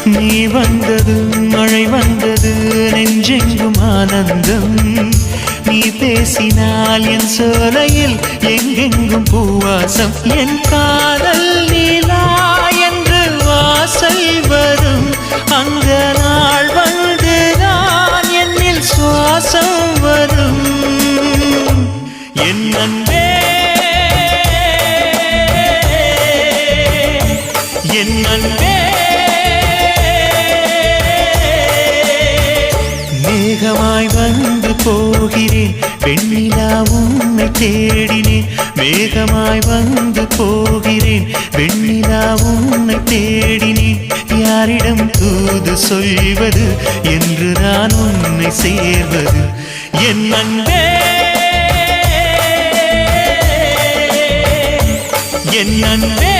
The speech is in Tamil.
நீ வந்தது மழை வந்தது நெஞ்செங்கும் ஆனந்தம் நீ பேசினால் என் சோலையில் எங்கெங்கும் பூவாசம் என் காதல் நீலா என்று வாசல் வரும் அந்த நாள் வந்து நான் என்னில் சுவாசம் வரும் என் அன்பே என் அன்பே மேகமாய் வந்து போகிறேன் வெண்ணிலா உன்னை தேடினேன் மேகமாய் வந்து போகிறேன் வெண்ணிலா உன்னை தேடினேன் யாரிடம் தூது சொல்வது என்று நான் உன்னை சேர்வது என் அன்பே என் அன்பே